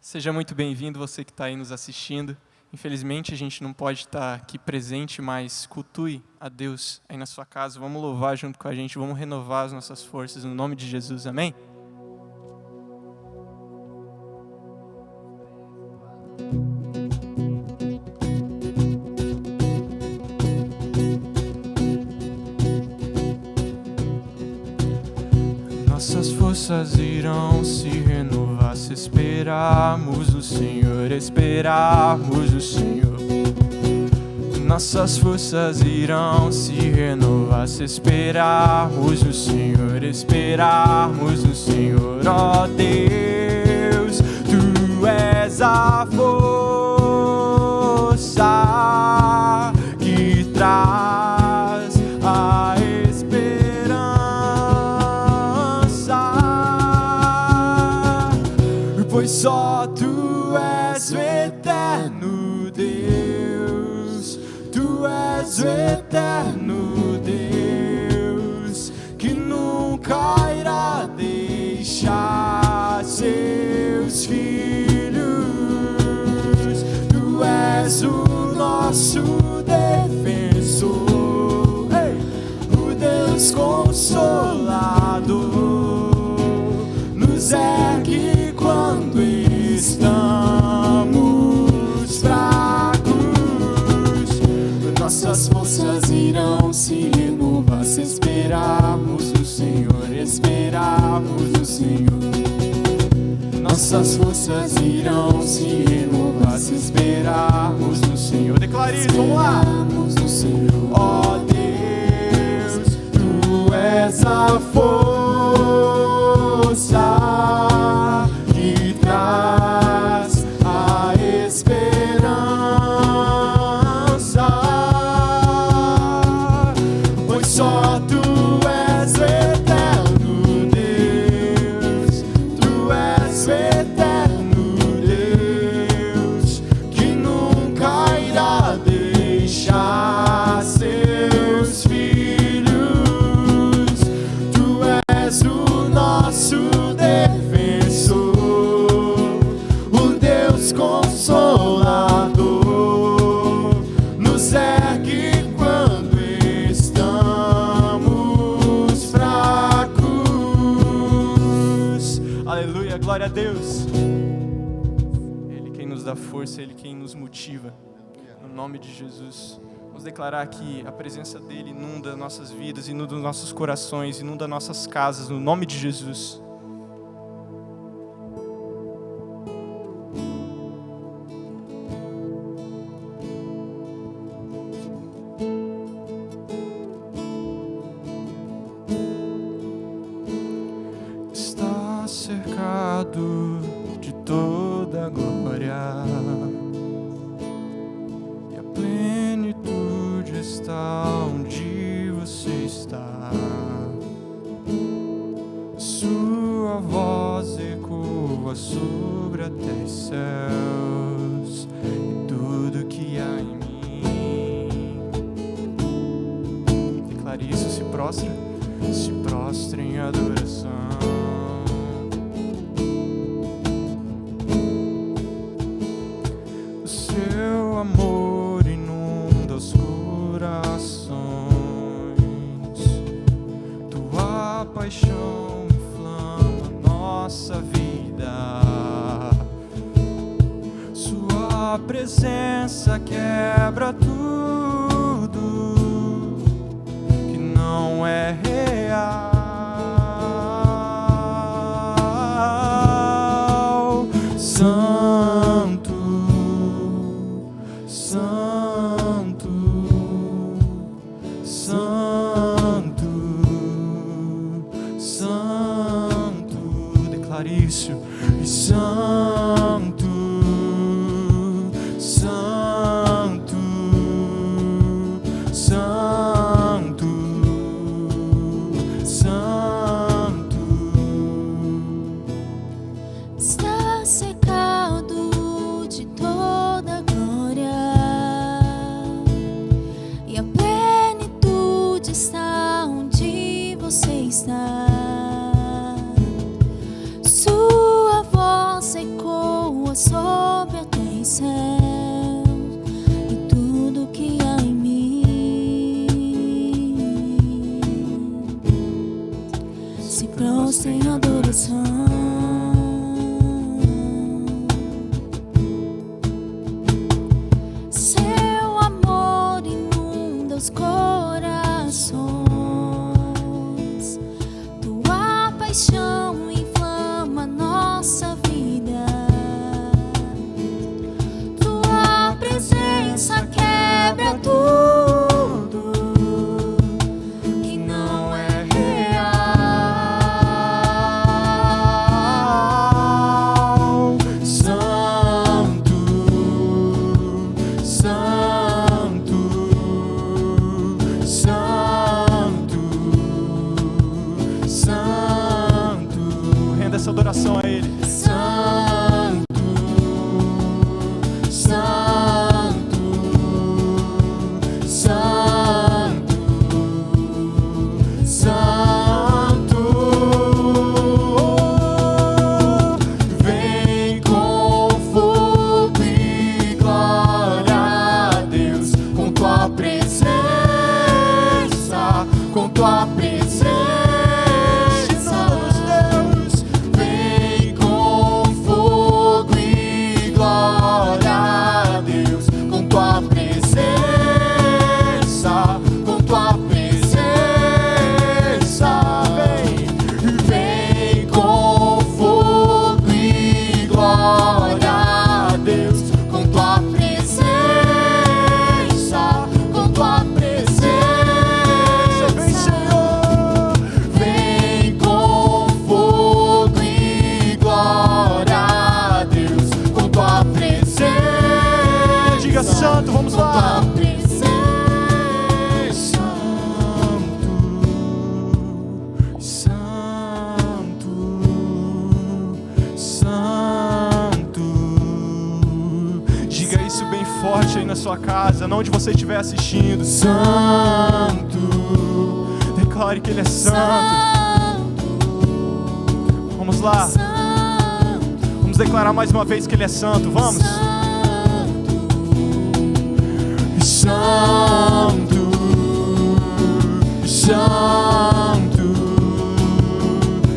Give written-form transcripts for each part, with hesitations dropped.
Seja muito bem-vindo você que está aí nos assistindo. Infelizmente a gente não pode estar aqui presente, mas cultue a Deus aí na sua casa. Vamos louvar junto com a gente, vamos renovar as nossas forças no nome de Jesus, amém? Nossas forças irão se renovar se esperarmos o Senhor, esperarmos o Senhor. Nossas forças irão se renovar se esperarmos o Senhor, esperarmos o Senhor. Ó Deus, Tu és a força que traz a pois só Tu és o eterno Deus, Tu és o eterno Deus, que nunca irá deixar seus filhos. Tu és o nosso defensor, o Deus Consolador, nos ergue quando estamos fracos. Nossas forças irão se renovar se esperarmos o Senhor, esperarmos o Senhor. Nossas forças irão se renovar se esperarmos o Senhor. Declare isso, vamos lá. Ó Deus, Tu és a força que traz a esperança, pois só Tu és o eterno Deus, Tu és o eterno Deus, que nunca irá deixar seus filhos. Tu és o nosso defensor, o Deus Consolador, nos ergue quando estamos fracos. Aleluia, glória a Deus. Ele quem nos dá força, Ele quem nos motiva. No nome de Jesus. Vamos declarar que a presença dEle inunda nossas vidas, inunda nossos corações, inunda nossas casas, no nome de Jesus. Está cercado de toda a glória, e a plenitude está onde você está. Sua voz ecoa sobre a terra e céus, e tudo que há em mim. Declare isso, se prostra em adoração. O seu amor inunda os corações, Tua paixão inflama nossa vida, Sua presença quebra tudo que não é real. Santo, Santo, Santo, Santo. Declare isso. E Santo, Santo, Santo, Santo. Está secado sobre a terra e céus e tudo que há em mim se prostra em adoração. Seu amor inunda os corações, tua paixão inflama nossa vida, tua presença quebra tudo que não é real. Santo, Santo, Santo, Santo. Renda essa adoração a Ele. Santo, Santo, Santo, Santo. Vem com fogo e glória a Deus, com tua presença, com tua presença. Deus, vem com fogo e glória a Deus, com tua presença, com tua presença. Vem com fogo e glória a Deus, com tua presença, com tua presença. Vem, Senhor. Vem com fogo e glória a Deus, com tua presença. Diga santo, vamos Com lá. tua presença. Santo, Santo. Diga isso bem forte aí na sua casa, não onde você estiver assistindo. Santo, Declare que Ele é santo. Vamos lá. Santo, Vamos declarar mais uma vez que Ele é santo. Vamos. Santo, Santo,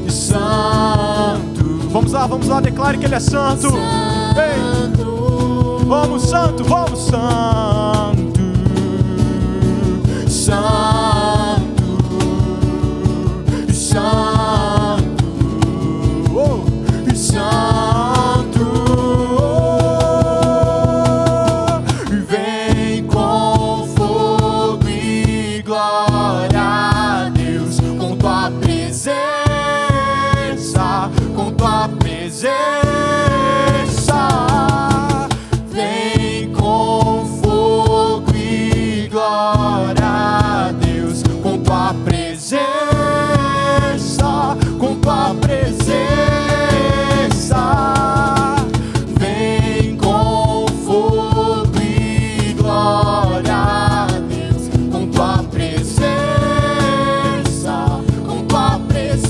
Santo. Vamos lá, declare que Ele é santo. Ei, vamos, santo, vamos, santo. Santo, Santo, Oh, Santo. Vem com fogo e glória a Deus, com tua presença, com tua presença. Vem com fogo e glória a Deus, com tua presença, com tua presença. Vem com fogo e glória a Deus, com tua presença, com tua presença.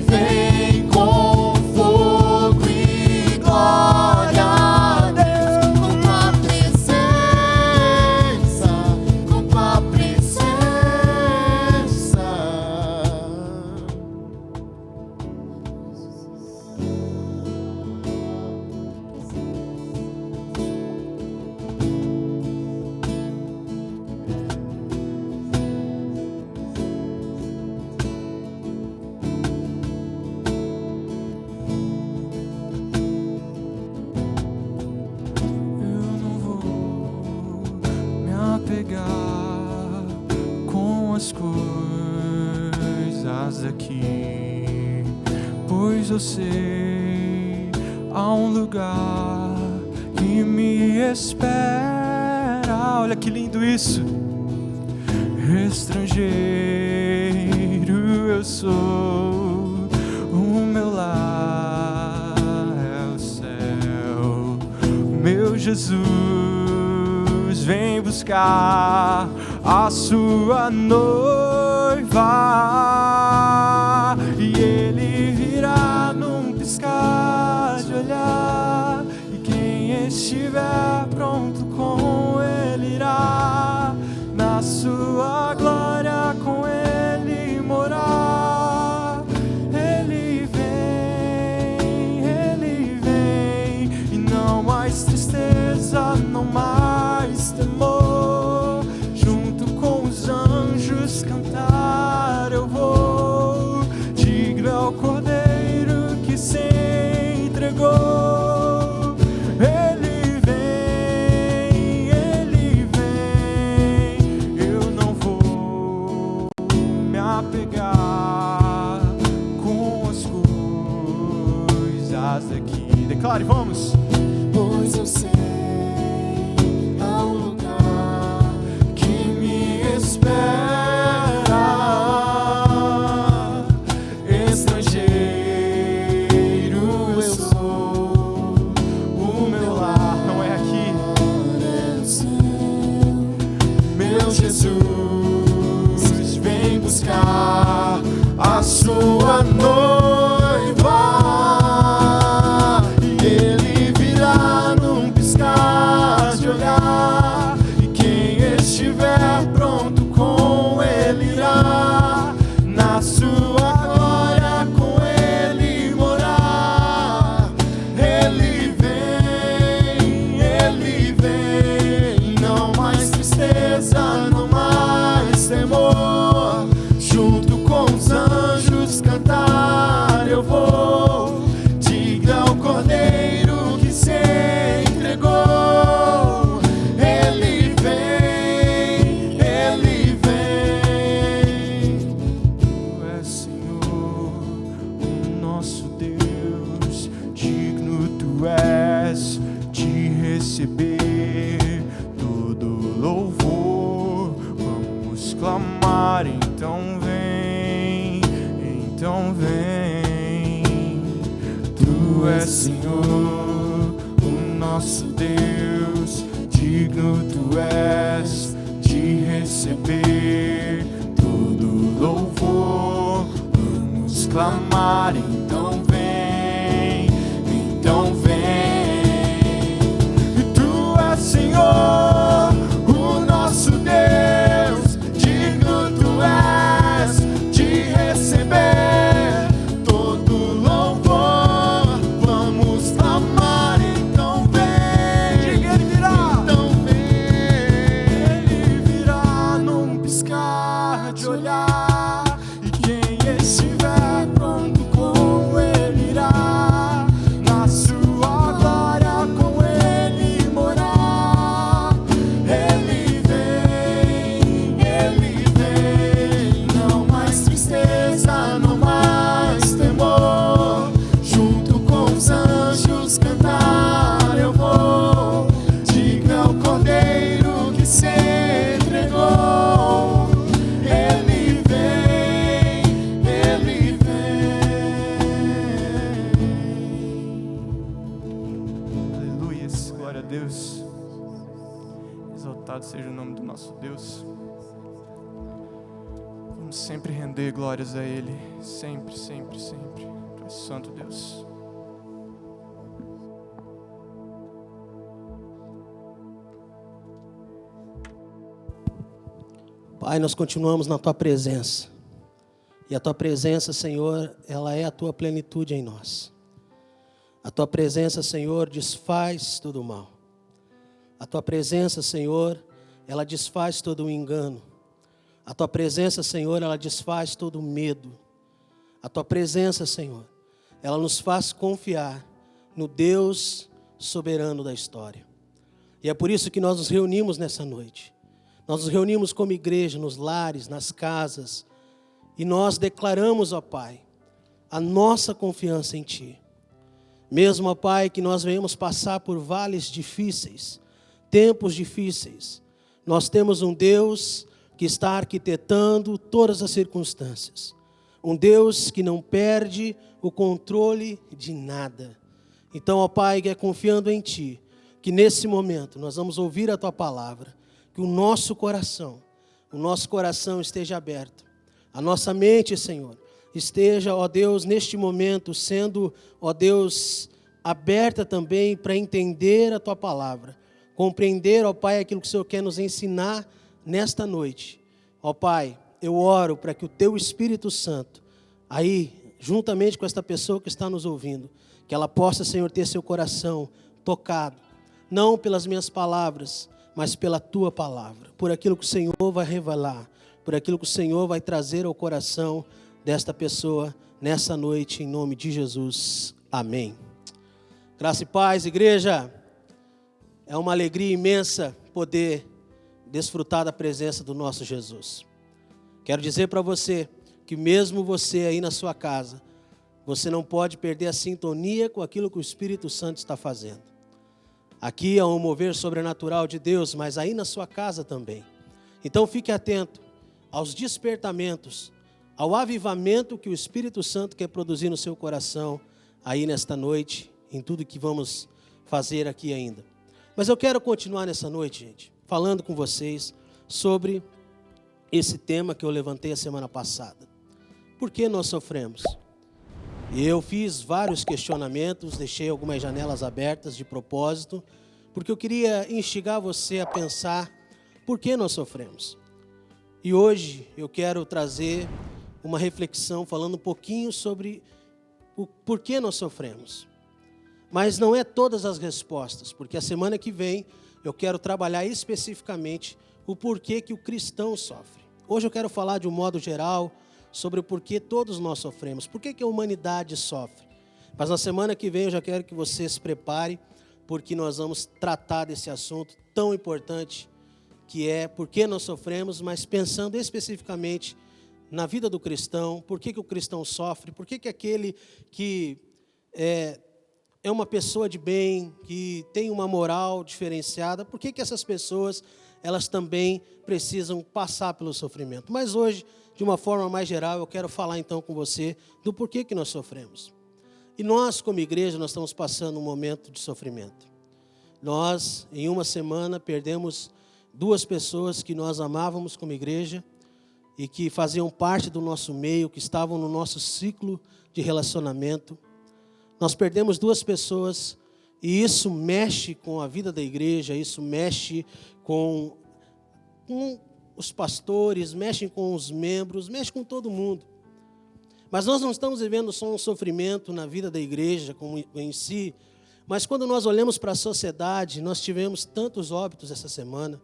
Vem com fogo e glória a Deus, com tua presença, com tua presença. eu não vou me apegar com as coisas aqui, pois eu sei há um lugar que me espera. Olha que lindo isso. Estrangeiro eu sou, o meu lar é o céu. Meu Jesus vem buscar a sua noiva, e Ele virá num piscar estiver pronto, com Ele irá, na sua glória com Ele morar. Ele vem, e não mais tristeza, não mais temor. Junto com os anjos cantar eu vou. Digno é o Cordeiro que se entregou. Ele vem, eu não vou me apegar com as coisas daqui. Declare, vamos. Pois eu sei, há um lugar que me espera. Estrangeiro eu sou, o meu lar Não é aqui. é o céu. Meu Jesus vem buscar a sua noiva. E Ele virá num piscar de olhar. E quem estiver pronto, com Ele irá, na sua glória com Ele morar. Ele vem, não mais tristeza, não mais temor. Junto com os anjos cantar eu vou. Diga ao Cordeiro que se entregou. Ele vem, Tu és, Senhor, o nosso Deus, digno Tu és de receber todo louvor. Vamos clamar, então vem, então vem. Tu és, Senhor, o nosso Deus, digno Tu és de receber todo louvor. Vamos clamar, então vem, então vem. E Tu és, Senhor, o nosso Deus, digno Tu és de receber todo louvor. Vamos clamar, então vem. Diga, Ele virá. então vem. Ele virá num piscar de olhar. E quem estiver pronto, com Ele irá, na sua glória com Ele morar. Ele vem, não mais tristeza, não mais temor. Junto com os anjos cantar eu vou. Diga ao Cordeiro que se entregou. Ele vem, aleluia, glória a Deus. Exaltado seja o nome do nosso Deus. Vamos sempre render glórias a Ele, sempre, sempre, sempre. Tu és santo, Deus. Pai, nós continuamos na Tua presença. E a Tua presença, Senhor, ela é a Tua plenitude em nós. A Tua presença, Senhor, desfaz todo o mal. A Tua presença, Senhor, ela desfaz todo o engano. A Tua presença, Senhor, ela desfaz todo o medo. A Tua presença, Senhor, ela nos faz confiar no Deus soberano da história. E é por isso que nós nos reunimos nessa noite. Nós nos reunimos como igreja, nos lares, nas casas, e nós declaramos, ó Pai, a nossa confiança em Ti. Mesmo, ó Pai, que nós venhamos passar por vales difíceis, tempos difíceis, nós temos um Deus que está arquitetando todas as circunstâncias. Um Deus que não perde o controle de nada. Então, ó Pai, que é confiando em Ti, que nesse momento nós vamos ouvir a Tua palavra, que o nosso coração esteja aberto. A nossa mente, Senhor, esteja, ó Deus, neste momento sendo, ó Deus, aberta também para entender a Tua palavra, compreender, ó Pai, aquilo que o Senhor quer nos ensinar nesta noite. Ó Pai, eu oro para que o Teu Espírito Santo, aí, juntamente com esta pessoa que está nos ouvindo, que ela possa, Senhor, ter seu coração tocado, não pelas minhas palavras, mas pela Tua palavra, por aquilo que o Senhor vai revelar, por aquilo que o Senhor vai trazer ao coração desta pessoa nessa noite, em nome de Jesus. Amém. Graça e paz, igreja. É uma alegria imensa poder desfrutar da presença do nosso Jesus. Quero dizer para você que mesmo você aí na sua casa, você não pode perder a sintonia com aquilo que o Espírito Santo está fazendo. Aqui é um mover sobrenatural de Deus, mas aí na sua casa também. Então fique atento aos despertamentos, ao avivamento que o Espírito Santo quer produzir no seu coração aí nesta noite, em tudo que vamos fazer aqui ainda. Mas eu quero continuar nessa noite, gente, falando com vocês sobre esse tema que eu levantei a semana passada. Por que nós sofremos? Eu fiz vários questionamentos, deixei algumas janelas abertas de propósito, porque eu queria instigar você a pensar por que nós sofremos. E hoje eu quero trazer uma reflexão falando um pouquinho sobre o porquê nós sofremos. Mas não é todas as respostas, porque a semana que vem eu quero trabalhar especificamente o porquê que o cristão sofre. Hoje eu quero falar de um modo geral sobre o porquê todos nós sofremos, por que a humanidade sofre. Mas na semana que vem eu já quero que você se prepare, porque nós vamos tratar desse assunto tão importante, que é por que nós sofremos, mas pensando especificamente na vida do cristão, por que o cristão sofre, por que aquele que é uma pessoa de bem, que tem uma moral diferenciada, por que essas pessoas, elas também precisam passar pelo sofrimento. Mas hoje, de uma forma mais geral, eu quero falar então com você do porquê que nós sofremos. E nós, como igreja, nós estamos passando um momento de sofrimento. Nós, em uma semana, perdemos 2 pessoas que nós amávamos como igreja e que faziam parte do nosso meio, que estavam no nosso ciclo de relacionamento. Nós perdemos 2 pessoas e isso mexe com a vida da igreja, isso mexe com os pastores, mexe com os membros, mexe com todo mundo. Mas nós não estamos vivendo só um sofrimento na vida da igreja como em si, mas quando nós olhamos para a sociedade, nós tivemos tantos óbitos essa semana.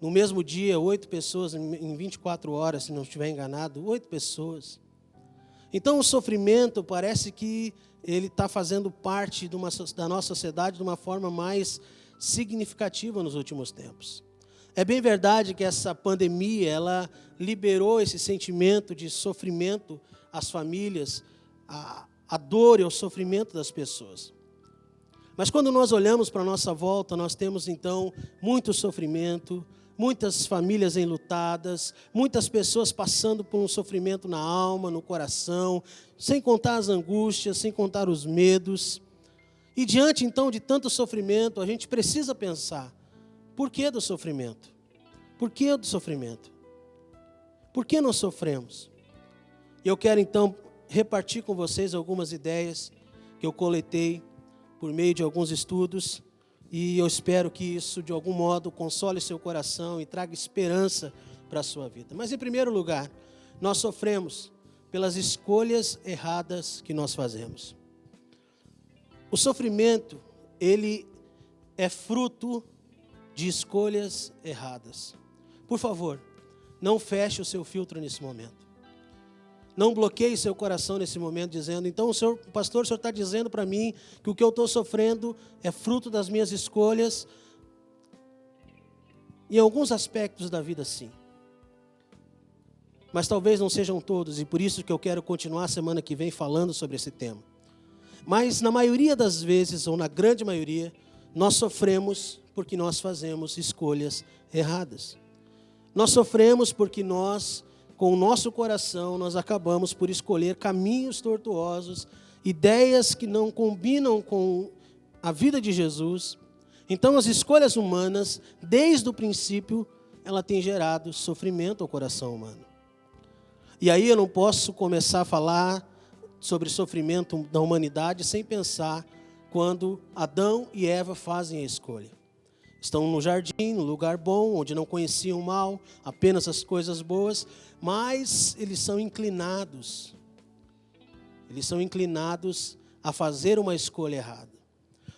No mesmo dia, 8 pessoas em 24 horas, se não estiver enganado, 8 pessoas. Então o sofrimento parece que ele está fazendo parte da nossa sociedade de uma forma mais significativa nos últimos tempos. É bem verdade que essa pandemia, ela liberou esse sentimento de sofrimento às famílias, a dor e o sofrimento das pessoas. Mas quando nós olhamos para a nossa volta, nós temos então muito sofrimento, muitas famílias enlutadas, muitas pessoas passando por um sofrimento na alma, no coração, sem contar as angústias, sem contar os medos. E diante então de tanto sofrimento, a gente precisa pensar, por que do sofrimento? Por que do sofrimento? Por que nós sofremos? E eu quero então repartir com vocês algumas ideias que eu coletei por meio de alguns estudos, e eu espero que isso de algum modo console seu coração e traga esperança para a sua vida. Mas em primeiro lugar, nós sofremos pelas escolhas erradas que nós fazemos. O sofrimento, ele é fruto de escolhas erradas. Por favor, não feche o seu filtro nesse momento. Não bloqueie seu coração nesse momento dizendo, então pastor, o senhor está dizendo para mim que o que eu estou sofrendo é fruto das minhas escolhas. Em alguns aspectos da vida, sim. Mas talvez não sejam todos, e por isso que eu quero continuar a semana que vem falando sobre esse tema. Mas na maioria das vezes, ou na grande maioria, nós sofremos porque nós fazemos escolhas erradas. Nós sofremos porque nós, com o nosso coração, nós acabamos por escolher caminhos tortuosos, ideias que não combinam com a vida de Jesus. Então as escolhas humanas, desde o princípio, ela tem gerado sofrimento ao coração humano. E aí eu não posso começar a falar sobre sofrimento da humanidade sem pensar quando Adão e Eva fazem a escolha. Estão no jardim, no lugar bom, onde não conheciam o mal, apenas as coisas boas, mas eles são inclinados a fazer uma escolha errada.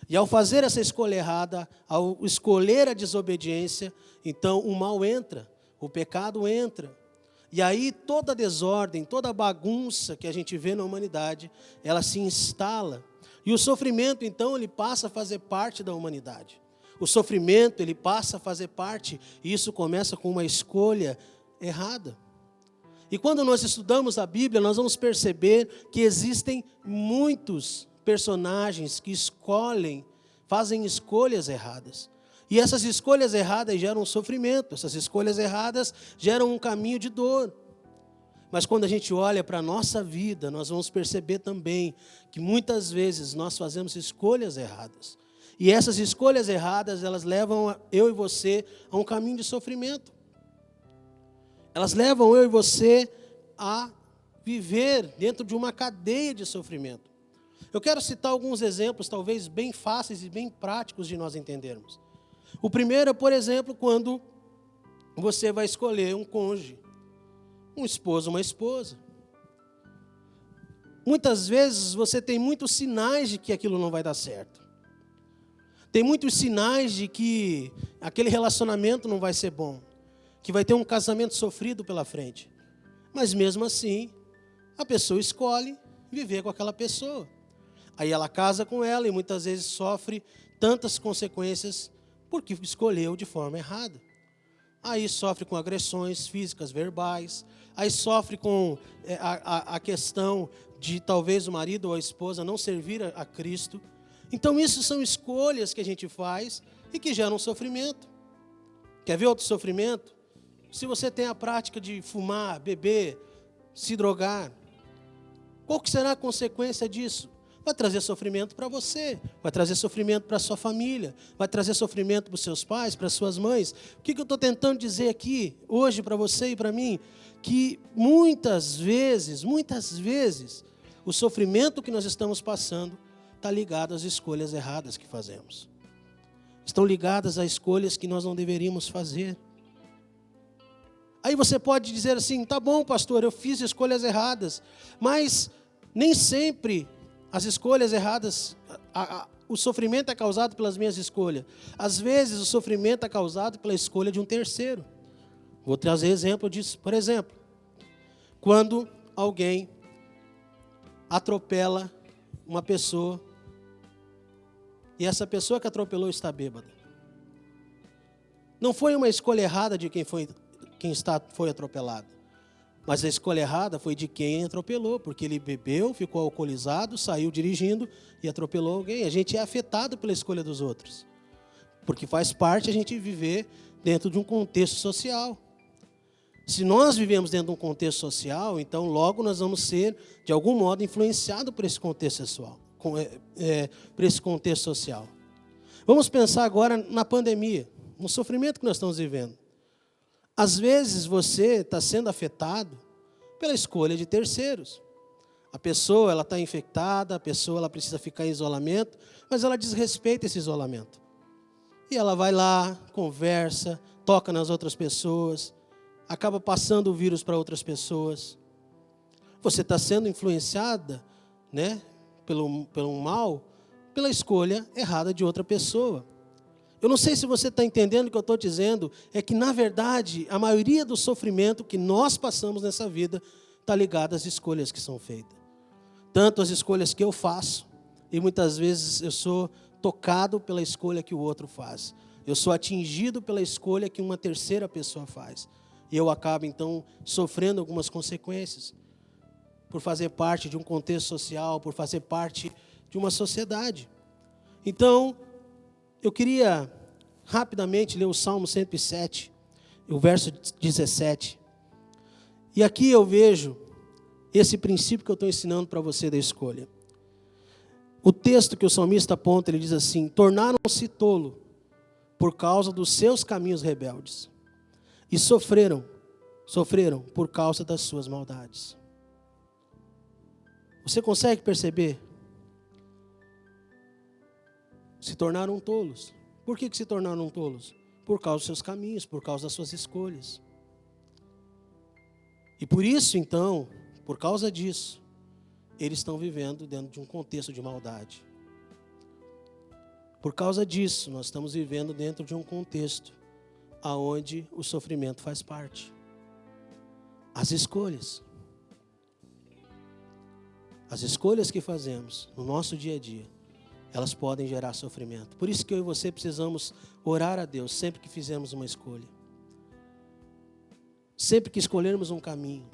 E ao fazer essa escolha errada, ao escolher a desobediência, então o mal entra, o pecado entra. E aí toda a desordem, toda a bagunça que a gente vê na humanidade, ela se instala. E o sofrimento, então, ele passa a fazer parte da humanidade. O sofrimento, ele passa a fazer parte, e isso começa com uma escolha errada. E quando nós estudamos a Bíblia, nós vamos perceber que existem muitos personagens que fazem escolhas erradas. E essas escolhas erradas geram sofrimento, essas escolhas erradas geram um caminho de dor. Mas quando a gente olha para a nossa vida, nós vamos perceber também que muitas vezes nós fazemos escolhas erradas. E essas escolhas erradas, elas levam eu e você a um caminho de sofrimento. Elas levam eu e você a viver dentro de uma cadeia de sofrimento. Eu quero citar alguns exemplos, talvez bem fáceis e bem práticos de nós entendermos. O primeiro é, por exemplo, quando você vai escolher um cônjuge, um esposo, uma esposa. Muitas vezes você tem muitos sinais de que aquilo não vai dar certo. Tem muitos sinais de que aquele relacionamento não vai ser bom, que vai ter um casamento sofrido pela frente. Mas mesmo assim, a pessoa escolhe viver com aquela pessoa. Aí ela casa com ela e muitas vezes sofre tantas consequências porque escolheu de forma errada. Aí sofre com agressões físicas, verbais. Aí sofre com a questão de talvez o marido ou a esposa não servir a Cristo. Então isso são escolhas que a gente faz e que geram sofrimento. Quer ver outro sofrimento? Se você tem a prática de fumar, beber, se drogar, qual que será a consequência disso? Vai trazer sofrimento para você, vai trazer sofrimento para a sua família, vai trazer sofrimento para os seus pais, para as suas mães. O que eu estou tentando dizer aqui, hoje, para você e para mim? Que muitas vezes, o sofrimento que nós estamos passando está ligado às escolhas erradas que fazemos. Estão ligadas a escolhas que nós não deveríamos fazer. Aí você pode dizer assim, tá bom, pastor, eu fiz escolhas erradas, mas nem sempre as escolhas erradas, o sofrimento é causado pelas minhas escolhas. Às vezes o sofrimento é causado pela escolha de um terceiro. Vou trazer exemplo disso. Por exemplo, quando alguém atropela uma pessoa e essa pessoa que atropelou está bêbada. Não foi uma escolha errada de quem foi atropelado. Mas a escolha errada foi de quem atropelou, porque ele bebeu, ficou alcoolizado, saiu dirigindo e atropelou alguém. A gente é afetado pela escolha dos outros, porque faz parte a gente viver dentro de um contexto social. Se nós vivemos dentro de um contexto social, então logo nós vamos ser, de algum modo, influenciados por esse contexto social. Vamos pensar agora na pandemia, no sofrimento que nós estamos vivendo. Às vezes você está sendo afetado pela escolha de terceiros. A pessoa ela está infectada, a pessoa ela precisa ficar em isolamento, mas ela desrespeita esse isolamento. E ela vai lá, conversa, toca nas outras pessoas, acaba passando o vírus para outras pessoas. Você está sendo influenciada, né, pelo mal, pela escolha errada de outra pessoa. Eu não sei se você está entendendo o que eu estou dizendo, é que, na verdade, a maioria do sofrimento que nós passamos nessa vida está ligada às escolhas que são feitas. Tanto as escolhas que eu faço, e muitas vezes eu sou tocado pela escolha que o outro faz. Eu sou atingido pela escolha que uma terceira pessoa faz. E eu acabo, então, sofrendo algumas consequências, por fazer parte de um contexto social, por fazer parte de uma sociedade. Então, eu queria rapidamente ler o Salmo 107, o verso 17. E aqui eu vejo esse princípio que eu estou ensinando para você da escolha. O texto que o salmista aponta, ele diz assim: tornaram-se tolo por causa dos seus caminhos rebeldes, e sofreram por causa das suas maldades. Você consegue perceber? Se tornaram tolos. Por que se tornaram tolos? Por causa dos seus caminhos, por causa das suas escolhas. E por isso, então, por causa disso, eles estão vivendo dentro de um contexto de maldade. Por causa disso, nós estamos vivendo dentro de um contexto aonde o sofrimento faz parte. As escolhas que fazemos no nosso dia a dia, elas podem gerar sofrimento. Por isso que eu e você precisamos orar a Deus sempre que fizermos uma escolha. Sempre que escolhermos um caminho,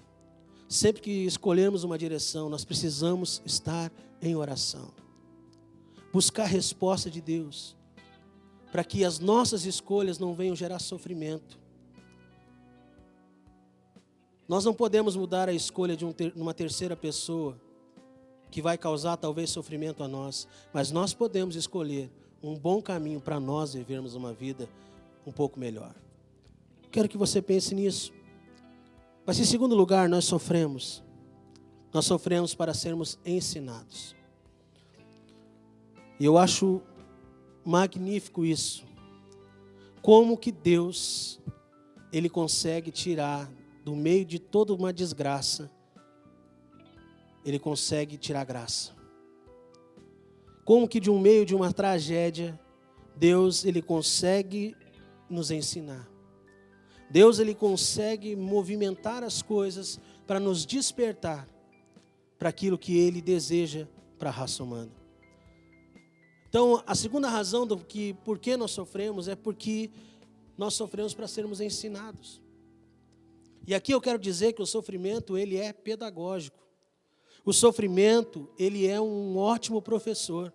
sempre que escolhermos uma direção, nós precisamos estar em oração. Buscar a resposta de Deus, para que as nossas escolhas não venham gerar sofrimento. Nós não podemos mudar a escolha de uma terceira pessoa, que vai causar talvez sofrimento a nós, mas nós podemos escolher um bom caminho para nós vivermos uma vida um pouco melhor. Quero que você pense nisso. Mas em segundo lugar, nós sofremos para sermos ensinados. E eu acho magnífico isso. Como que Deus, Ele consegue tirar do meio de toda uma desgraça, Ele consegue tirar graça. Como que de um meio de uma tragédia, Deus, Ele consegue nos ensinar. Deus, Ele consegue movimentar as coisas para nos despertar para aquilo que Ele deseja para a raça humana. Então, a segunda razão por que nós sofremos é porque nós sofremos para sermos ensinados. E aqui eu quero dizer que o sofrimento, ele é pedagógico. O sofrimento, ele é um ótimo professor.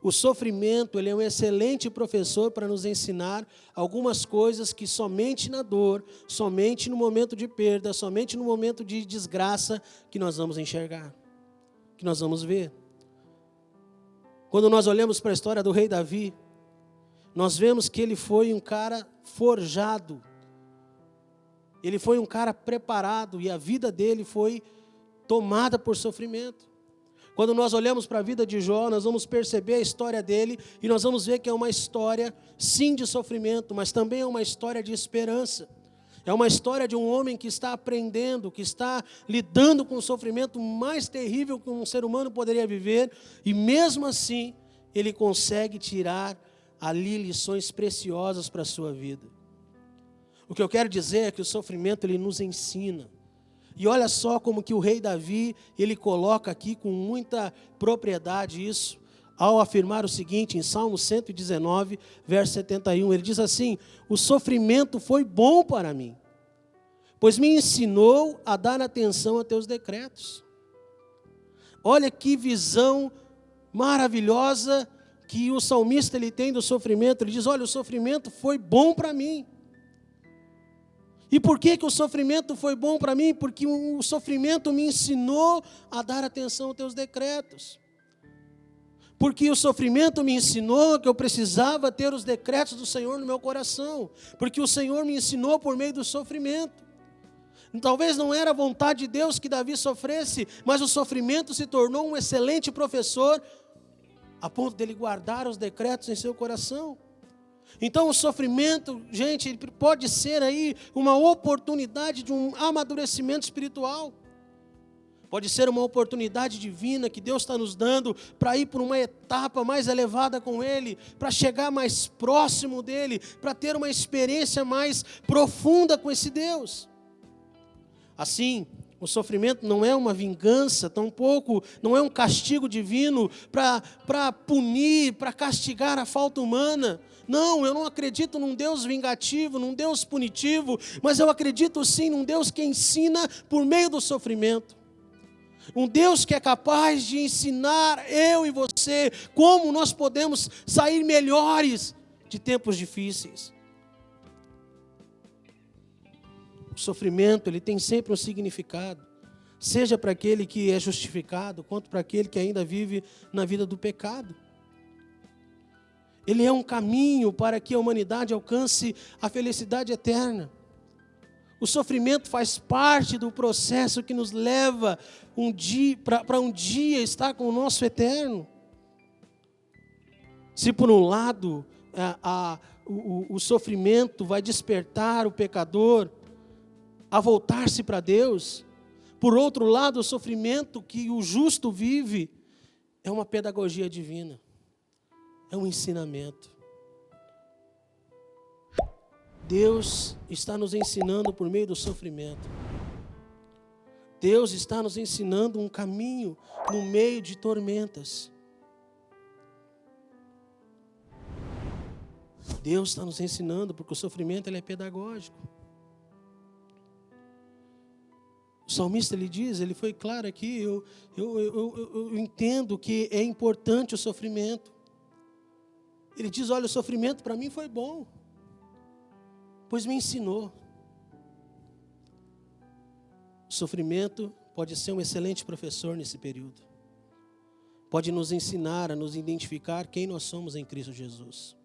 O sofrimento, ele é um excelente professor para nos ensinar algumas coisas que somente na dor, somente no momento de perda, somente no momento de desgraça que nós vamos enxergar, que nós vamos ver. Quando nós olhamos para a história do rei Davi, nós vemos que ele foi um cara forjado, ele foi um cara preparado e a vida dele foi tomada por sofrimento. Quando nós olhamos para a vida de Jó, nós vamos perceber a história dele e nós vamos ver que é uma história, sim, de sofrimento, mas também é uma história de esperança. É uma história de um homem que está aprendendo, que está lidando com o sofrimento mais terrível que um ser humano poderia viver, e mesmo assim, ele consegue tirar ali lições preciosas para a sua vida. O que eu quero dizer é que o sofrimento, ele nos ensina. E olha só como que o rei Davi, ele coloca aqui com muita propriedade isso, ao afirmar o seguinte, em Salmo 119, verso 71, ele diz assim: o sofrimento foi bom para mim, pois me ensinou a dar atenção a teus decretos. Olha que visão maravilhosa que o salmista ele tem do sofrimento. Ele diz: olha, o sofrimento foi bom para mim. E por que o sofrimento foi bom para mim? Porque o sofrimento me ensinou a dar atenção aos teus decretos. Porque o sofrimento me ensinou que eu precisava ter os decretos do Senhor no meu coração. Porque o Senhor me ensinou por meio do sofrimento. Talvez não era a vontade de Deus que Davi sofresse, mas o sofrimento se tornou um excelente professor, a ponto dele guardar os decretos em seu coração. Então o sofrimento, gente, ele pode ser aí uma oportunidade de um amadurecimento espiritual. Pode ser uma oportunidade divina que Deus está nos dando para ir por uma etapa mais elevada com Ele, para chegar mais próximo dEle, para ter uma experiência mais profunda com esse Deus. Assim, o sofrimento não é uma vingança, tampouco não é um castigo divino para punir, para castigar a falta humana. Não, eu não acredito num Deus vingativo, num Deus punitivo, mas eu acredito sim num Deus que ensina por meio do sofrimento. Um Deus que é capaz de ensinar eu e você como nós podemos sair melhores de tempos difíceis. O sofrimento, ele tem sempre um significado, seja para aquele que é justificado, quanto para aquele que ainda vive na vida do pecado. Ele é um caminho para que a humanidade alcance a felicidade eterna. O sofrimento faz parte do processo que nos leva para um dia estar com o nosso eterno. Se por um lado o sofrimento vai despertar o pecador a voltar-se para Deus, por outro lado, o sofrimento que o justo vive é uma pedagogia divina, é um ensinamento. Deus está nos ensinando por meio do sofrimento. Deus está nos ensinando um caminho no meio de tormentas. Deus está nos ensinando, porque o sofrimento ele é pedagógico. O salmista ele diz, ele foi claro aqui, eu entendo que é importante o sofrimento. Ele diz, olha, o sofrimento para mim foi bom, pois me ensinou. O sofrimento pode ser um excelente professor nesse período. Pode nos ensinar a nos identificar quem nós somos em Cristo Jesus.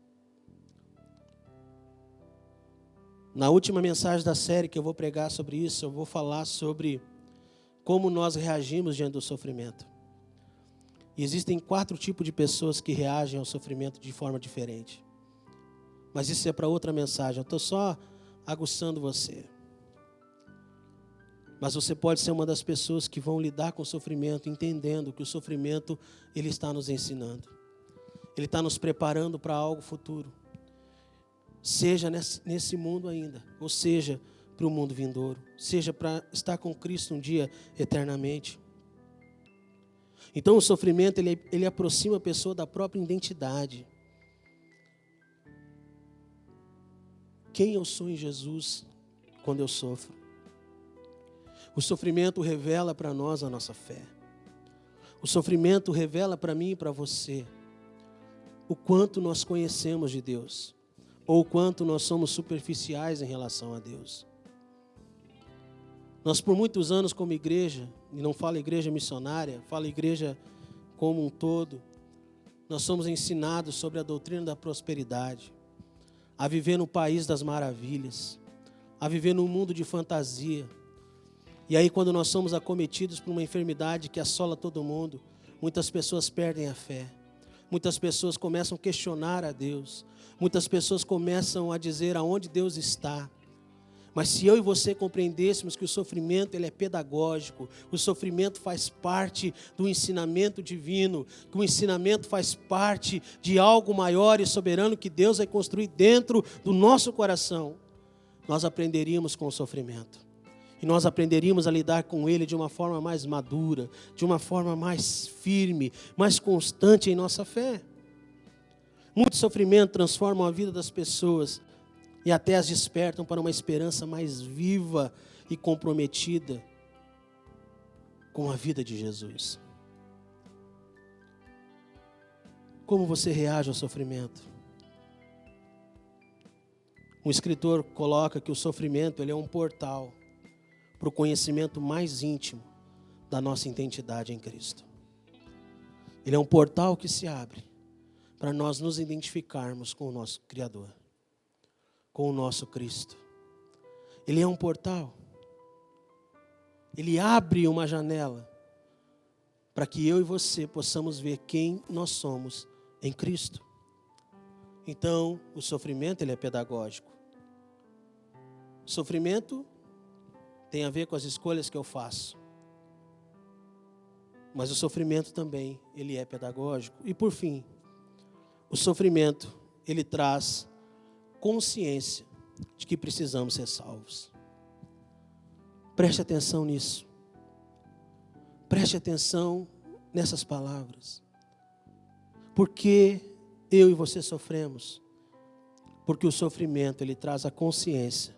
Na última mensagem da série que eu vou pregar sobre isso, eu vou falar sobre como nós reagimos diante do sofrimento. E existem 4 tipos de pessoas que reagem ao sofrimento de forma diferente. Mas isso é para outra mensagem, eu estou só aguçando você. Mas você pode ser uma das pessoas que vão lidar com o sofrimento, entendendo que o sofrimento, ele está nos ensinando. Ele está nos preparando para algo futuro. Seja nesse mundo ainda, ou seja, para o mundo vindouro. Seja para estar com Cristo um dia eternamente. Então o sofrimento, ele aproxima a pessoa da própria identidade. Quem eu sou em Jesus quando eu sofro? O sofrimento revela para nós a nossa fé. O sofrimento revela para mim e para você o quanto nós conhecemos de Deus, ou o quanto nós somos superficiais em relação a Deus. Nós por muitos anos como igreja, e não falo igreja missionária, falo igreja como um todo, nós somos ensinados sobre a doutrina da prosperidade, a viver no país das maravilhas, a viver num mundo de fantasia. E aí quando nós somos acometidos por uma enfermidade que assola todo mundo, muitas pessoas perdem a fé. Muitas pessoas começam a questionar a Deus. Muitas pessoas começam a dizer aonde Deus está. Mas se eu e você compreendêssemos que o sofrimento ele é pedagógico, o sofrimento faz parte do ensinamento divino, que o ensinamento faz parte de algo maior e soberano que Deus vai construir dentro do nosso coração, nós aprenderíamos com o sofrimento. E nós aprenderíamos a lidar com ele de uma forma mais madura, de uma forma mais firme, mais constante em nossa fé. Muito sofrimento transforma a vida das pessoas e até as despertam para uma esperança mais viva e comprometida com a vida de Jesus. Como você reage ao sofrimento? Um escritor coloca que o sofrimento ele é um portal para o conhecimento mais íntimo da nossa identidade em Cristo. Ele é um portal que se abre para nós nos identificarmos com o nosso Criador, com o nosso Cristo. Ele é um portal. Ele abre uma janela para que eu e você possamos ver quem nós somos em Cristo. Então, o sofrimento ele é pedagógico. O sofrimento tem a ver com as escolhas que eu faço. Mas o sofrimento também, ele é pedagógico. E por fim, o sofrimento, ele traz consciência de que precisamos ser salvos. Preste atenção nisso. Preste atenção nessas palavras. Por que eu e você sofremos? Porque o sofrimento, ele traz a consciência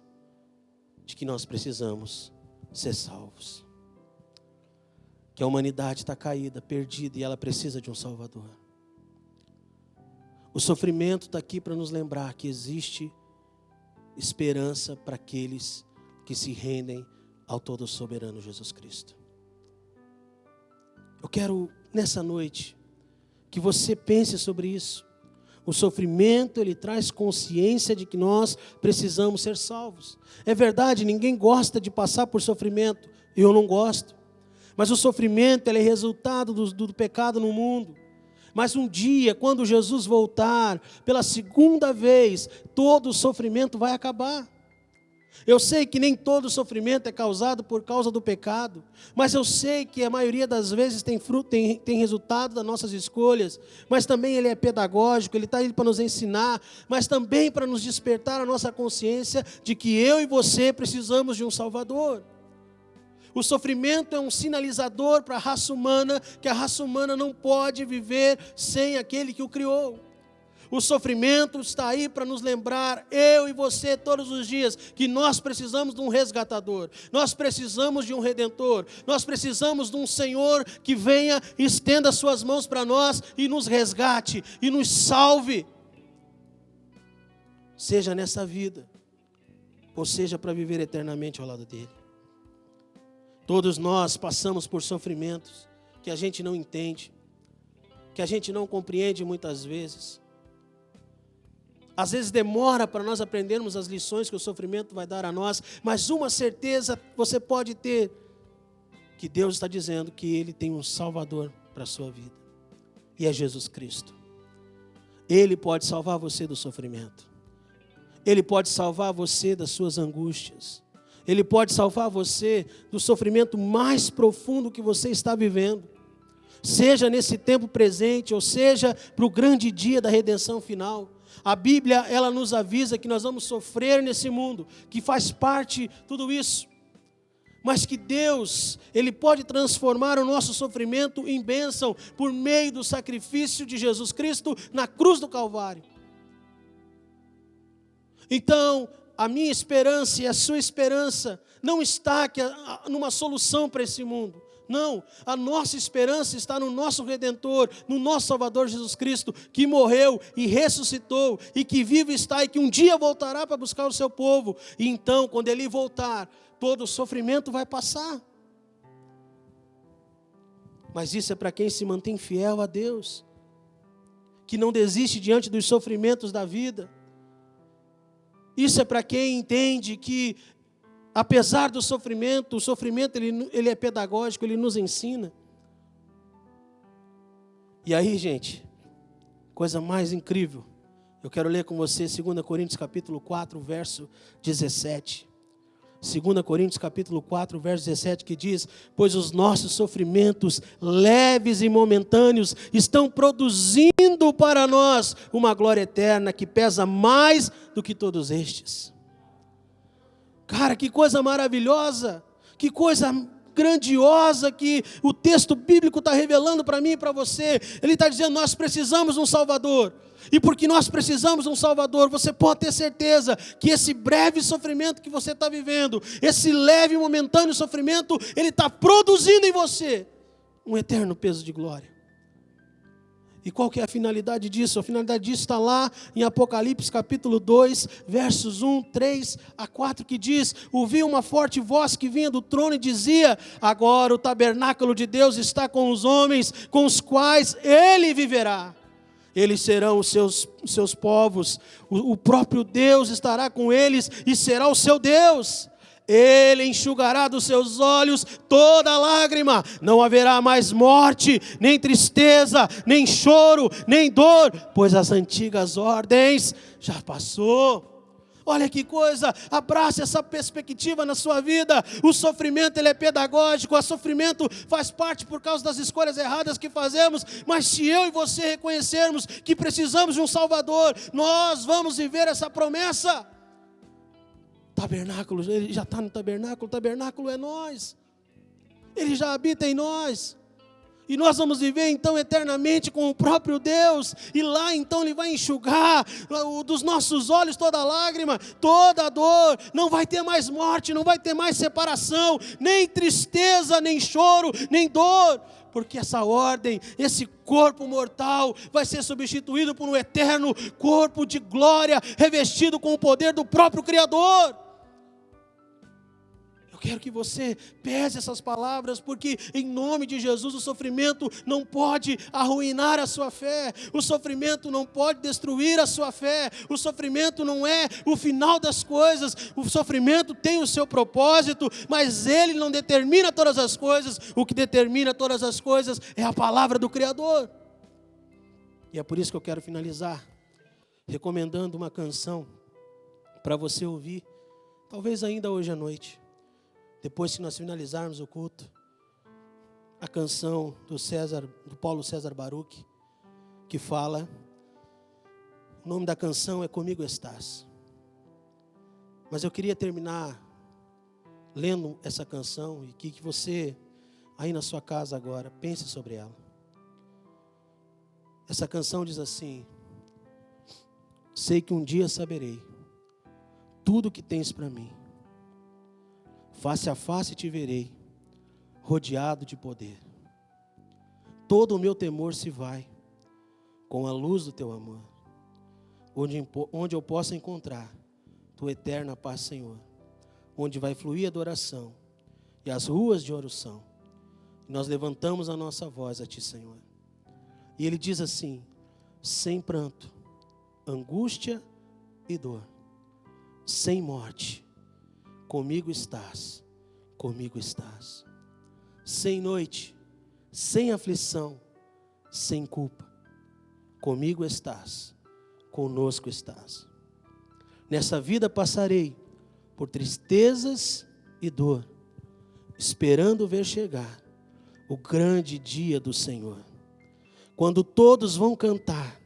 de que nós precisamos ser salvos. Que a humanidade está caída, perdida, e ela precisa de um Salvador. O sofrimento está aqui para nos lembrar que existe esperança para aqueles que se rendem ao todo soberano Jesus Cristo. Eu quero, nessa noite, que você pense sobre isso. O sofrimento, ele traz consciência de que nós precisamos ser salvos. É verdade, ninguém gosta de passar por sofrimento. Eu não gosto. Mas o sofrimento, ele é resultado do pecado no mundo. Mas um dia, quando Jesus voltar, pela segunda vez, todo o sofrimento vai acabar. Eu sei que nem todo sofrimento é causado por causa do pecado, mas eu sei que a maioria das vezes tem resultado das nossas escolhas, mas também ele é pedagógico, ele está aí para nos ensinar, mas também para nos despertar a nossa consciência de que eu e você precisamos de um Salvador. O sofrimento é um sinalizador para a raça humana, que a raça humana não pode viver sem aquele que o criou. O sofrimento está aí para nos lembrar, eu e você, todos os dias, que nós precisamos de um resgatador, nós precisamos de um redentor, nós precisamos de um Senhor que venha e estenda suas mãos para nós e nos resgate e nos salve. Seja nessa vida, ou seja para viver eternamente ao lado dele. Todos nós passamos por sofrimentos que a gente não entende, que a gente não compreende muitas vezes. Às vezes demora para nós aprendermos as lições que o sofrimento vai dar a nós, mas uma certeza você pode ter, que Deus está dizendo que Ele tem um Salvador para a sua vida, e é Jesus Cristo. Ele pode salvar você do sofrimento, Ele pode salvar você das suas angústias, Ele pode salvar você do sofrimento mais profundo que você está vivendo, seja nesse tempo presente, ou seja para o grande dia da redenção final. A Bíblia, ela nos avisa que nós vamos sofrer nesse mundo, que faz parte tudo isso. Mas que Deus, Ele pode transformar o nosso sofrimento em bênção por meio do sacrifício de Jesus Cristo na cruz do Calvário. Então, a minha esperança e a sua esperança não está aqui numa solução para esse mundo. Não, a nossa esperança está no nosso Redentor, no nosso Salvador Jesus Cristo, que morreu e ressuscitou, e que vive está, e que um dia voltará para buscar o seu povo. E então, quando Ele voltar, todo o sofrimento vai passar. Mas isso é para quem se mantém fiel a Deus, que não desiste diante dos sofrimentos da vida. Isso é para quem entende que, apesar do sofrimento, o sofrimento ele é pedagógico, ele nos ensina. E aí, gente, coisa mais incrível, eu quero ler com você 2 Coríntios capítulo 4, verso 17. 2 Coríntios capítulo 4, verso 17, que diz: pois os nossos sofrimentos leves e momentâneos estão produzindo para nós uma glória eterna que pesa mais do que todos estes. Cara, que coisa maravilhosa, que coisa grandiosa que o texto bíblico está revelando para mim e para você. Ele está dizendo, nós precisamos de um Salvador. E porque nós precisamos de um Salvador, você pode ter certeza que esse breve sofrimento que você está vivendo, esse leve e momentâneo sofrimento, ele está produzindo em você um eterno peso de glória. E qual que é a finalidade disso? A finalidade disso está lá em Apocalipse capítulo 2, versos 1, 3 a 4, que diz: ouvi uma forte voz que vinha do trono e dizia: agora o tabernáculo de Deus está com os homens, com os quais Ele viverá. Eles serão os seus povos, o próprio Deus estará com eles e será o seu Deus. Ele enxugará dos seus olhos toda lágrima, não haverá mais morte, nem tristeza, nem choro, nem dor, pois as antigas ordens já passou. Olha que coisa, abrace essa perspectiva na sua vida. O sofrimento ele é pedagógico, o sofrimento faz parte por causa das escolhas erradas que fazemos, mas se eu e você reconhecermos que precisamos de um Salvador, nós vamos viver essa promessa. Tabernáculo, ele já está no tabernáculo, o tabernáculo é nós, ele já habita em nós, e nós vamos viver então eternamente com o próprio Deus, e lá então Ele vai enxugar dos nossos olhos toda lágrima, toda dor, não vai ter mais morte, não vai ter mais separação, nem tristeza, nem choro, nem dor, porque essa ordem, esse corpo mortal vai ser substituído por um eterno corpo de glória, revestido com o poder do próprio Criador. Eu quero que você pese essas palavras, porque em nome de Jesus o sofrimento não pode arruinar a sua fé, o sofrimento não pode destruir a sua fé, o sofrimento não é o final das coisas, o sofrimento tem o seu propósito, mas ele não determina todas as coisas, o que determina todas as coisas é a palavra do Criador. E é por isso que eu quero finalizar recomendando uma canção para você ouvir, talvez ainda hoje à noite, depois que nós finalizarmos o culto, a canção do Paulo César Baruch, que fala, o nome da canção é Comigo Estás. Mas eu queria terminar lendo essa canção e que você, aí na sua casa agora, pense sobre ela. Essa canção diz assim: sei que um dia saberei tudo o que tens para mim. Face a face te verei, rodeado de poder. Todo o meu temor se vai com a luz do teu amor, onde eu possa encontrar tua eterna paz, Senhor, onde vai fluir a adoração e as ruas de ouro são. E nós levantamos a nossa voz a ti, Senhor. E ele diz assim: sem pranto, angústia e dor, sem morte, comigo estás, comigo estás. Sem noite, sem aflição, sem culpa, comigo estás, conosco estás. Nessa vida passarei por tristezas e dor, esperando ver chegar o grande dia do Senhor, quando todos vão cantar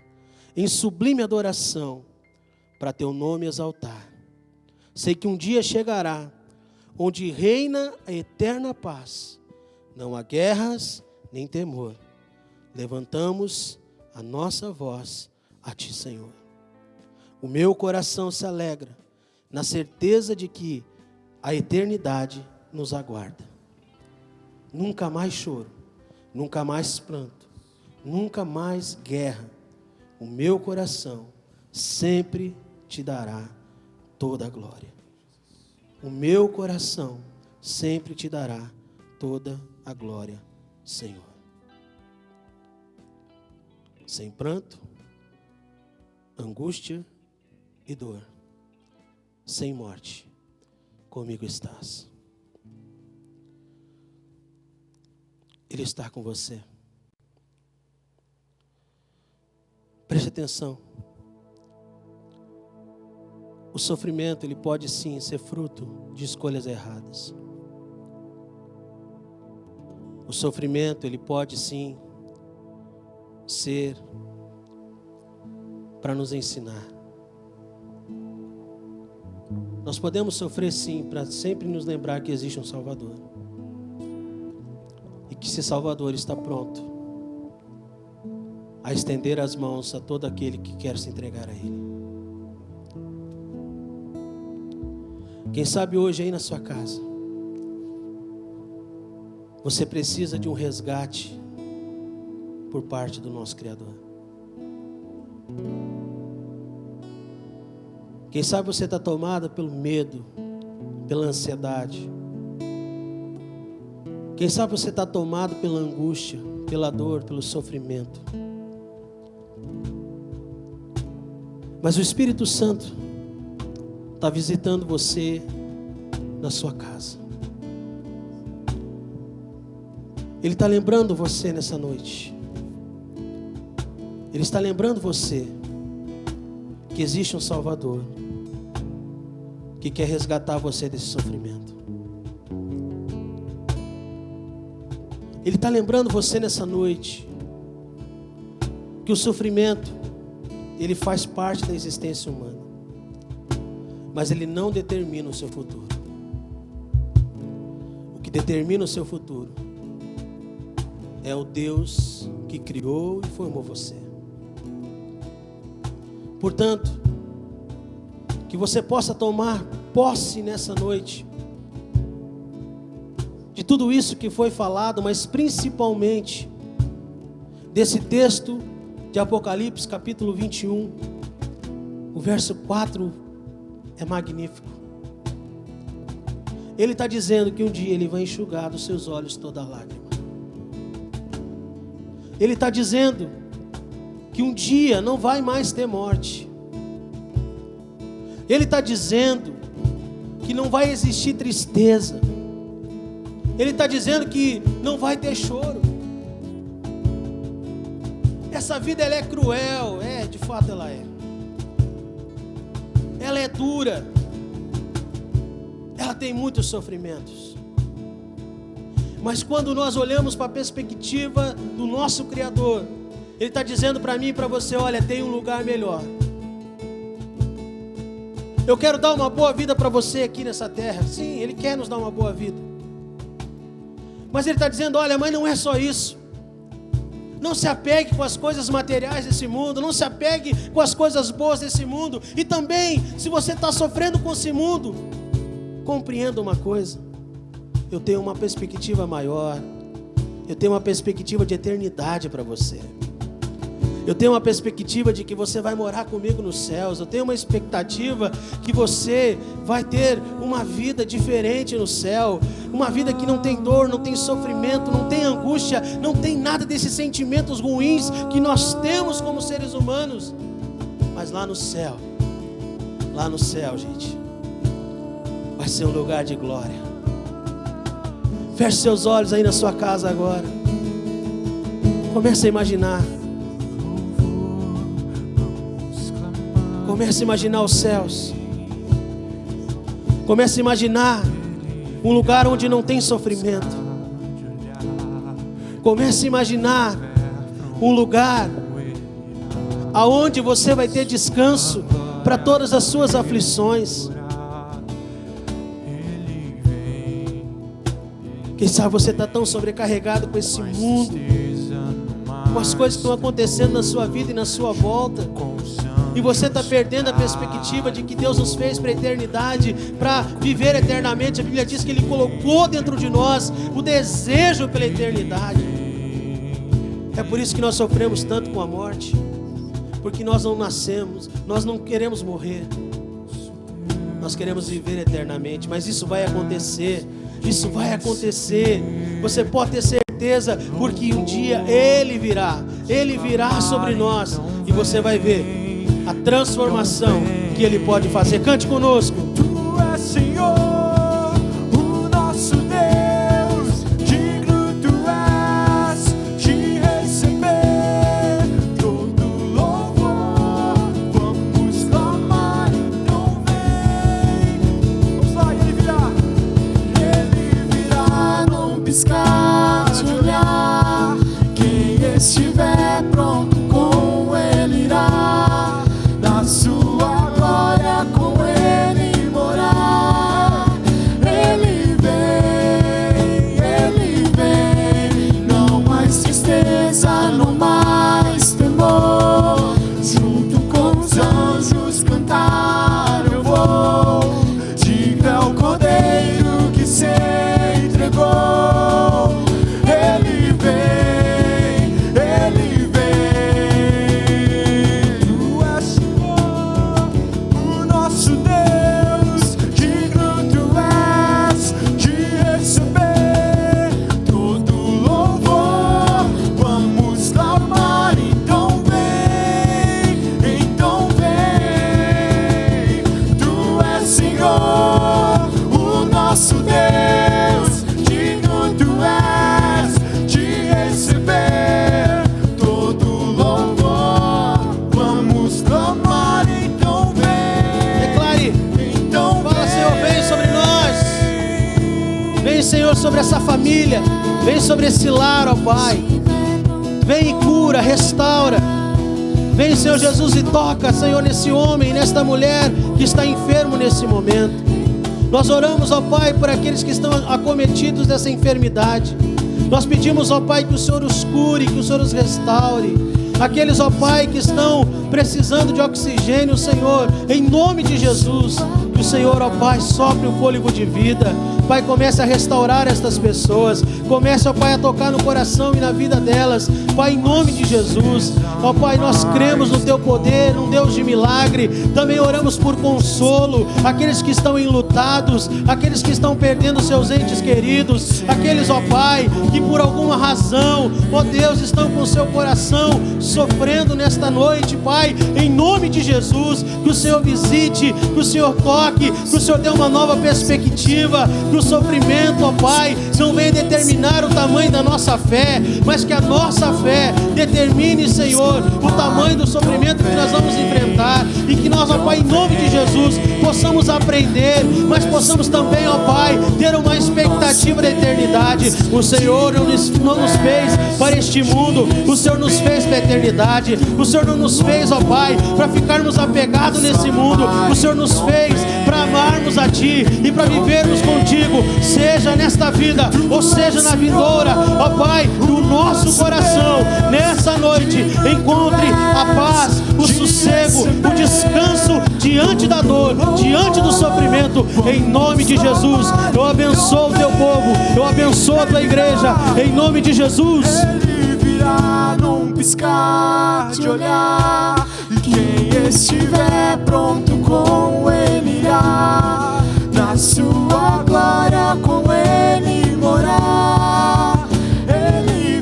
em sublime adoração para teu nome exaltar. Sei que um dia chegará onde reina a eterna paz, não há guerras nem temor. Levantamos a nossa voz a ti, Senhor. O meu coração se alegra na certeza de que a eternidade nos aguarda. Nunca mais choro, nunca mais pranto, nunca mais guerra. O meu coração sempre te dará toda a glória. O meu coração sempre te dará toda a glória, Senhor. Sem pranto, angústia e dor, sem morte, comigo estás. Ele está com você. Preste atenção. O sofrimento, ele pode sim ser fruto de escolhas erradas. O sofrimento, ele pode sim ser para nos ensinar. Nós podemos sofrer sim, para sempre nos lembrar que existe um Salvador. E que esse Salvador está pronto a estender as mãos a todo aquele que quer se entregar a Ele. Quem sabe hoje aí na sua casa, você precisa de um resgate por parte do nosso Criador. Quem sabe você está tomado pelo medo, pela ansiedade. Quem sabe você está tomado pela angústia, pela dor, pelo sofrimento. Mas o Espírito Santo está visitando você na sua casa. Ele está lembrando você nessa noite. Ele está lembrando você que existe um Salvador que quer resgatar você desse sofrimento. Ele está lembrando você nessa noite que o sofrimento, ele faz parte da existência humana, mas ele não determina o seu futuro. O que determina o seu futuro é o Deus que criou e formou você. Portanto, que você possa tomar posse nessa noite de tudo isso que foi falado, mas principalmente desse texto de Apocalipse capítulo 21, o verso 4 é magnífico. Ele está dizendo que um dia Ele vai enxugar dos seus olhos toda lágrima. Ele está dizendo que um dia não vai mais ter morte. Ele está dizendo que não vai existir tristeza. Ele está dizendo que não vai ter choro. Essa vida ela é cruel, de fato ela é. Ela é dura. Ela tem muitos sofrimentos. Mas quando nós olhamos para a perspectiva do nosso Criador, Ele está dizendo para mim e para você: olha, tem um lugar melhor. Eu quero dar uma boa vida para você aqui nessa terra. Sim, Ele quer nos dar uma boa vida. Mas Ele está dizendo: olha, mas não é só isso. Não se apegue com as coisas materiais desse mundo. Não se apegue com as coisas boas desse mundo. E também, se você está sofrendo com esse mundo, compreenda uma coisa: eu tenho uma perspectiva maior. Eu tenho uma perspectiva de eternidade para você. Eu tenho uma perspectiva de que você vai morar comigo nos céus. Eu tenho uma expectativa que você vai ter uma vida diferente no céu. Uma vida que não tem dor, não tem sofrimento, não tem angústia, não tem nada desses sentimentos ruins que nós temos como seres humanos. Mas lá no céu, gente, vai ser um lugar de glória. Feche seus olhos aí na sua casa agora. Comece a imaginar. Comece a imaginar os céus. Comece a imaginar um lugar onde não tem sofrimento. Comece a imaginar um lugar aonde você vai ter descanso para todas as suas aflições. Quem sabe você está tão sobrecarregado com esse mundo, com as coisas que estão acontecendo na sua vida e na sua volta, e você está perdendo a perspectiva de que Deus nos fez para a eternidade, para viver eternamente. A Bíblia diz que Ele colocou dentro de nós o desejo pela eternidade. É por isso que nós sofremos tanto com a morte, porque nós não nascemos, nós não queremos morrer, nós queremos viver eternamente. Mas isso vai acontecer, isso vai acontecer. Você pode ter certeza, porque um dia Ele virá sobre nós, e você vai ver a transformação que Ele pode fazer. Cante conosco. Tu és Senhor, o nosso Deus, digno tu és de receber todo louvor. Vamos clamar, então vem. Vamos lá, Ele virá num piscar de olhar. Quem estiver pronto com Ele irá. Na sua glória com Ele morar. Ele vem, não mais tristeza, não mais temor. Junto com os anjos cantar eu vou. Diga ao Cordeiro que se entregou. Ele vem, Ele vem. Nosso Deus, digno tu és de receber todo louvor. Vamos clamar, então vem. Declare, então fala, Senhor, vem sobre nós. Vem, Senhor, sobre essa família. Vem sobre esse lar, ó Pai. Vem e cura, restaura. Vem, Senhor Jesus, e toca, Senhor, nesse homem, nesta mulher que está enfermo nesse momento. Nós oramos, ó Pai, por aqueles que estão acometidos dessa enfermidade. Nós pedimos, ó Pai, que o Senhor os cure, que o Senhor os restaure. Aqueles, ó Pai, que estão precisando de oxigênio, Senhor, em nome de Jesus, que Que o Senhor, ó Pai, sopre o fôlego de vida. Pai, comece a restaurar estas pessoas. Comece, ó Pai, a tocar no coração e na vida delas. Pai, em nome de Jesus. Ó Pai, nós cremos no Teu poder, um Deus de milagre. Também oramos por consolo. Aqueles que estão enlutados, aqueles que estão perdendo seus entes queridos. Aqueles, ó Pai, que por alguma razão, ó Deus, estão com seu coração sofrendo nesta noite, Pai. Em nome de Jesus, que o Senhor visite, que o Senhor toque, que o Senhor dê uma nova perspectiva. Que o sofrimento, ó Pai, não venha determinar o tamanho da nossa fé, mas que a nossa fé determine, Senhor, o tamanho do sofrimento que nós vamos enfrentar. E que nós, ó Pai, em nome de Jesus, possamos aprender, mas possamos também, ó Pai, ter uma expectativa da eternidade. O Senhor não nos fez para este mundo, o Senhor nos fez para a eternidade. O Senhor não nos fez, ó Pai, para ficarmos apegados nesse mundo. O Senhor nos fez para amarmos a Ti e para vivermos contigo, seja nesta vida ou seja na vindoura. Ó Pai, do nosso coração, nessa noite, encontre a paz, o sossego, o descanso diante da dor, diante do sofrimento, em nome de Jesus. Eu abençoo o Teu povo, eu abençoo a Tua igreja, em nome de Jesus. Ele virá num piscar de olhar, e quem estiver pronto com Ele irá, na sua glória com Ele morar. Ele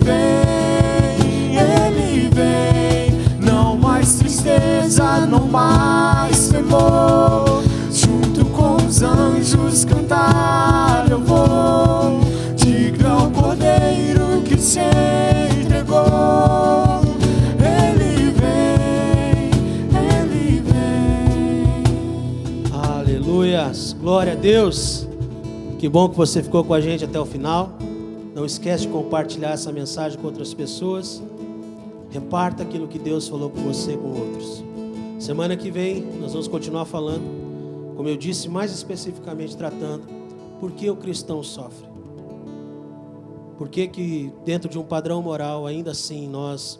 vem, não mais tristeza, não mais temor. Junto com os anjos cantar eu vou, diga ao Cordeiro que se entregou. Ele vem. Aleluias, glória a Deus. Que bom que você ficou com a gente até o final. Não esquece de compartilhar essa mensagem com outras pessoas. Reparta aquilo que Deus falou com você e com outros. Semana que vem nós vamos continuar falando, como eu disse, mais especificamente tratando por que o cristão sofre. Por que dentro de um padrão moral ainda assim nós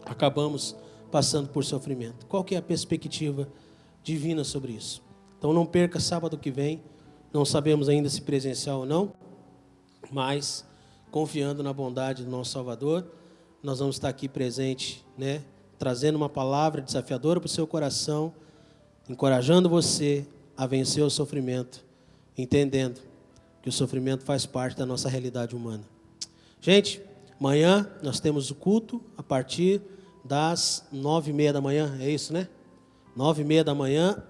acabamos passando por sofrimento. Qual que é a perspectiva divina sobre isso? Então não perca sábado que vem. Não sabemos ainda se presencial ou não, mas confiando na bondade do nosso Salvador, nós vamos estar aqui presente, né? Trazendo uma palavra desafiadora para o seu coração, encorajando você a vencer o sofrimento, entendendo que o sofrimento faz parte da nossa realidade humana. Gente, amanhã nós temos o culto a partir das 9h30 da manhã, é isso, né? 9h30 da manhã,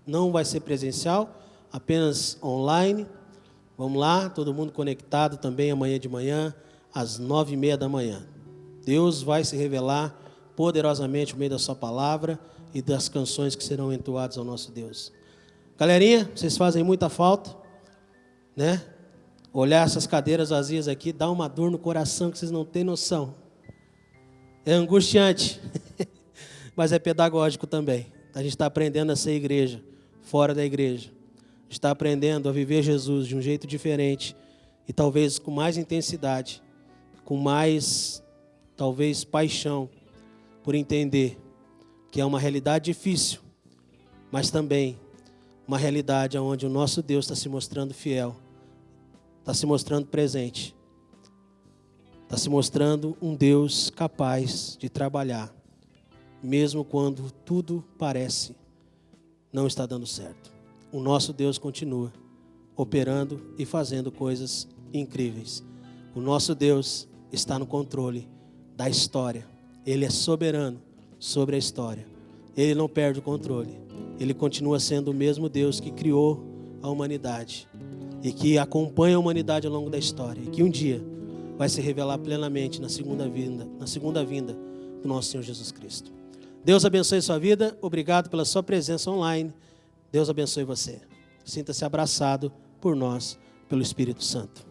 não vai ser presencial, apenas online. Vamos lá, todo mundo conectado também amanhã de manhã, às 9h30 da manhã. Deus vai se revelar poderosamente no meio da sua palavra e das canções que serão entoadas ao nosso Deus. Galerinha, vocês fazem muita falta, né? Olhar essas cadeiras vazias aqui dá uma dor no coração que vocês não têm noção. É angustiante, mas é pedagógico também. A gente está aprendendo a ser igreja, fora da igreja. A gente está aprendendo a viver Jesus de um jeito diferente e talvez com mais intensidade, com mais, talvez, paixão, por entender que é uma realidade difícil, mas também uma realidade onde o nosso Deus está se mostrando fiel, está se mostrando presente, está se mostrando um Deus capaz de trabalhar, mesmo quando tudo parece não estar dando certo. O nosso Deus continua operando e fazendo coisas incríveis. O nosso Deus está no controle da história. Ele é soberano sobre a história. Ele não perde o controle. Ele continua sendo o mesmo Deus que criou a humanidade e que acompanha a humanidade ao longo da história e que um dia vai se revelar plenamente na segunda vinda do nosso Senhor Jesus Cristo. Deus abençoe sua vida. Obrigado pela sua presença online. Deus abençoe você. Sinta-se abraçado por nós, pelo Espírito Santo.